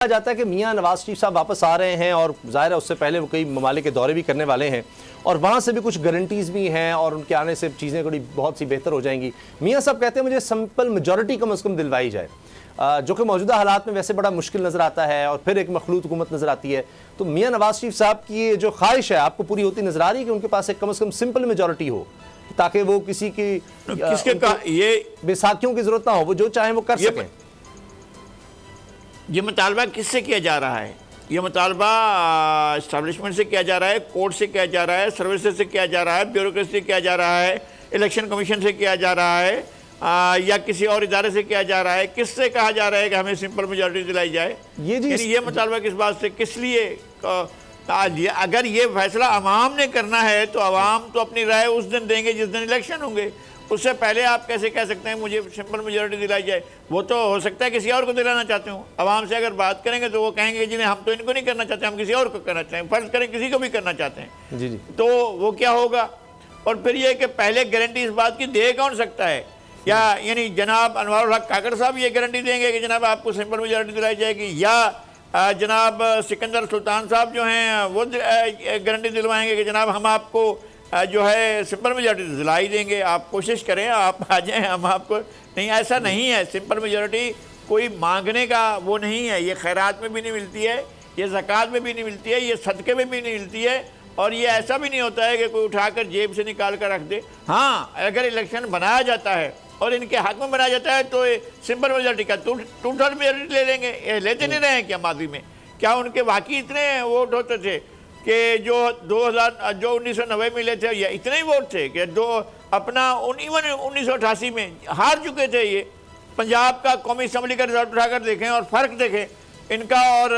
कहा जाता है कि मियां नवाज शरीफ साहब वापस आ रहे हैं और ज़ाहिर है उससे पहले वो कई ममालिक के दौरे भी करने वाले हैं और वहाँ से भी कुछ गारंटीज़ भी हैं और उनके आने से चीज़ें थोड़ी बहुत सी बेहतर हो जाएंगी। मियां साहब कहते हैं मुझे सिंपल मेजॉरिटी कम अज़ कम दिलवाई जाए, जो कि मौजूदा हालात में वैसे बड़ा मुश्किल नज़र आता है और फिर एक मखलूत हुकूमत नज़र आती है। तो मियां नवाज शरीफ साहब की ये जो ख्वाहिश है आपको पूरी होती नज़र आ रही है कि उनके पास एक कम अज़ कम सिंपल मेजॉरिटी हो ताकि वो किसी की ये बेसाखियों की ज़रूरत ना हो, वो जो चाहें वो कर सकें। ये मुतालबा किससे किया जा रहा है? ये मुतालबा इस्टेब्लिशमेंट से किया जा रहा है, कोर्ट से किया जा रहा है, सर्विसेज से किया जा रहा है, ब्यूरोक्रेसी से किया जा रहा है, इलेक्शन कमीशन से किया जा रहा है, या किसी और इदारे से किया जा रहा है? किससे कहा जा रहा है कि हमें सिंपल मेजॉरिटी दिलाई जाए? ये मुतालबा किस बात से, किस लिए? अगर ये फैसला अवाम ने करना है तो अवाम तो अपनी राय उस दिन देंगे जिस दिन इलेक्शन होंगे। उससे पहले आप कैसे कह सकते हैं मुझे सिंपल मेजॉरिटी दिलाई जाए? वो तो हो सकता है किसी और को दिलाना चाहते हो। अवाम से अगर बात करेंगे तो वो कहेंगे जिन्हें हम तो इनको नहीं करना चाहते, हम किसी और को करना चाहते हैं। फर्ज करें किसी को भी करना चाहते हैं जी। तो वो क्या होगा? और फिर ये कि पहले गारंटी इस बात की दे कौन सकता है? यानी जनाब अनवारुल हक काकड़ साहब ये गारंटी देंगे कि जनाब आपको सिंपल मेजॉरिटी दिलाई जाएगी, या जनाब सिकंदर सुल्तान साहब जो हैं वो गारंटी दिलवाएंगे कि जनाब हम आपको जो है सिंपल मेजॉरिटी दिलाई देंगे, आप कोशिश करें, आप आ जाएं, हम आपको नहीं। ऐसा नहीं है। सिंपल मेजॉरिटी कोई मांगने का वो नहीं है। ये खैरात में भी नहीं मिलती है, ये ज़कात में भी नहीं मिलती है, ये सदक़े में भी नहीं मिलती है, और ये ऐसा भी नहीं होता है कि कोई उठाकर जेब से निकाल कर रख दे। हाँ, अगर इलेक्शन बनाया जाता है और इनके हक में बनाया जाता है तो सिंपल मेजॉरिटी का टू थर्ड मेजॉरिटी ले लेंगे। ये लेते नहीं रहे हैं क्या माजी में? क्या उनके वाकई इतने वोट होते थे कि जो 1990 में मिले थे या इतने ही वोट थे कि अपना 1988 में हार चुके थे? ये पंजाब का कौमी असम्बली का रिजल्ट उठाकर देखें और फ़र्क देखें इनका और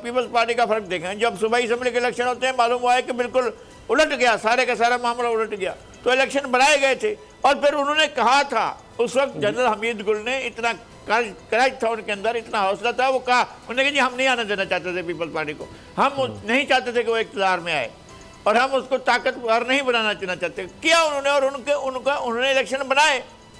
पीपल्स पार्टी का फ़र्क देखें। जब सूबाई असम्बली के इलेक्शन होते हैं मालूम हुआ है कि बिल्कुल उलट गया, सारे का सारा मामला उलट गया। तो इलेक्शन बनाए गए थे और फिर उन्होंने कहा था, उस वक्त जनरल हमीद गुल ने इतना करेज था उनके अंदर, इतना हौसला था, वो कहा उन्होंने कहा जी हम नहीं आने देना चाहते थे पीपल्स पार्टी को, हम नहीं चाहते थे कि वो इक़्तिदार में आए और हम उसको ताकतवर नहीं बनाना चाहते। किया उन्होंने और उन्होंने इलेक्शन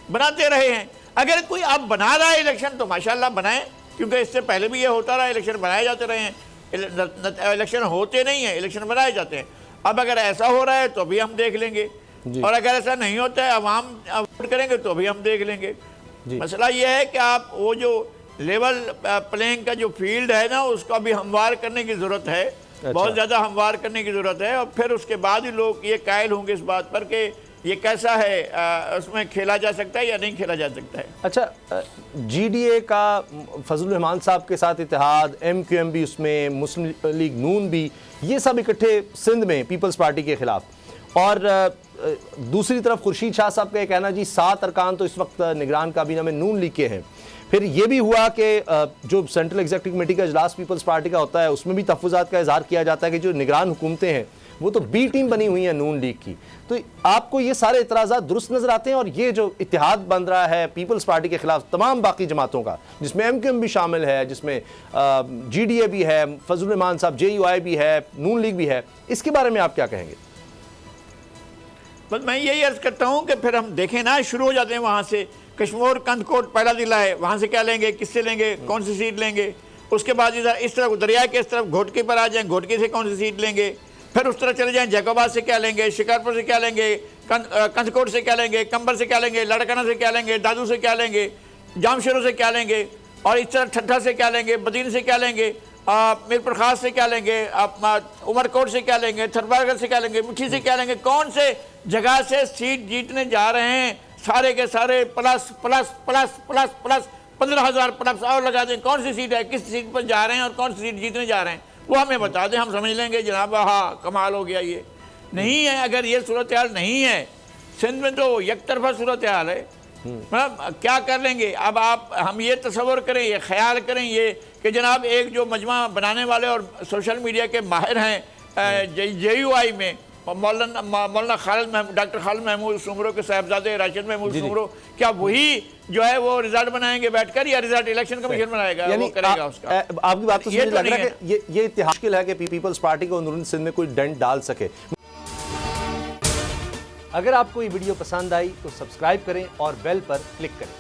बनाते रहे हैं। अगर कोई अब बना रहा है इलेक्शन तो माशाल्लाह बनाए, क्योंकि इससे पहले भी ये होता रहा, इलेक्शन बनाए जाते रहे हैं। इलेक्शन होते नहीं हैं, इलेक्शन बनाए जाते हैं। अब अगर ऐसा हो रहा है तो भी हम देख लेंगे, और अगर ऐसा नहीं होता है अवाम वोट करेंगे तो भी हम देख लेंगे। मसला ये है कि आप वो जो लेवल प्लेइंग का जो फील्ड है ना, उसको भी हमवार करने की ज़रूरत है। अच्छा। बहुत ज़्यादा हमवार करने की ज़रूरत है, और फिर उसके बाद ही लोग ये कायल होंगे इस बात पर कि ये कैसा है, उसमें खेला जा सकता है या नहीं खेला जा सकता है। अच्छा, GDA का फजलुर रहमान साहब के साथ इत्तेहाद, MQM भी उसमें, मुस्लिम लीग नून भी, ये सब इकट्ठे सिंध में पीपल्स पार्टी के ख़िलाफ़, और दूसरी तरफ खुर्शीद शाह साहब का कहना जी 7 अरकान तो इस वक्त निगरान काबीना में नून लीग के हैं। फिर ये भी हुआ कि जो सेंट्रल एग्जीक्यूटिव कमेटी का इजलास पीपल्स पार्टी का होता है उसमें भी तहफ़्फ़ुज़ात का इज़हार किया जाता है कि जो निगरान हुकूमतें हैं वो तो B टीम बनी हुई है नून लीग की। तो आपको ये सारे इतराज़ात दुरुस्त नज़र आते हैं? और ये जो इत्तेहाद बन रहा है पीपल्स पार्टी के ख़िलाफ़ तमाम बाकी जमातों का, जिसमें MQM भी शामिल है, जिसमें GDA भी है, फजलुर रहमान साहब JUI भी है, नून लीग भी है, इसके बारे में आप क्या कहेंगे? बस मैं यही अर्ज़ करता हूँ कि फिर हम देखें ना, शुरू हो जाते हैं वहाँ से। कश्मीर कंदकोट पहला ज़िला है, वहाँ से क्या लेंगे, किससे लेंगे, कौन सी सीट लेंगे? उसके बाद इधर इस तरफ दरिया के इस तरफ घोटकी पर आ जाएँ, घोटकी से कौन सी सीट लेंगे? फिर उस तरह चले जाएँ, जैकोबाद से क्या लेंगे, शिकारपुर से क्या लेंगे, कंदकोट से क्या लेंगे, कंबर से क्या लेंगे, लड़कना से क्या लेंगे, दादू से क्या लेंगे, जामशेरों से क्या लेंगे, और इस तरह ठट्ठा से क्या लेंगे, बदीन से क्या लेंगे, मीरपुर खास से क्या लेंगे, उमरकोट से क्या लेंगे, थरबारगढ़ से क्या लेंगे, मुठी से क्या लेंगे? कौन से जगह से सीट जीतने जा रहे हैं? सारे के सारे plus plus plus plus plus 15,000 plus और लगा दें। कौन सी सीट है, किस सीट पर जा रहे हैं और कौन सी सीट जीतने जा रहे हैं, वो हमें बता दें, हम समझ लेंगे जनाब हाँ कमाल हो गया। ये नहीं है। अगर ये सूरत हाल नहीं है, सिंध में तो एक तरफा सूरत हाल है, मतलब क्या कर लेंगे? अब हम ये तस्वर करें, ये ख्याल करें ये कि जनाब एक जो मजमा बनाने वाले और सोशल मीडिया के माहिर हैं JUI में, मौलाना डॉक्टर खालिद महमूद सुमरो के साहबजादे राशिद महमूद सुमरो, क्या वही जो है वो रिजल्ट बनाएंगे बैठकर, या रिजल्ट इलेक्शन कमीशन बनाएगा, वो करेगा उसका? आपकी बात तो लग रहा है कि ये इत्तेहाद मुश्किल है कि पीपल्स पार्टी को अंदरूनी सिंध में कोई डेंट डाल सके। अगर आपको ये वीडियो पसंद आई तो सब्सक्राइब करें और बेल पर क्लिक करें।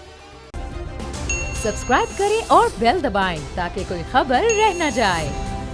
सब्सक्राइब करें और बेल दबाएं ताकि कोई खबर रह न जाए।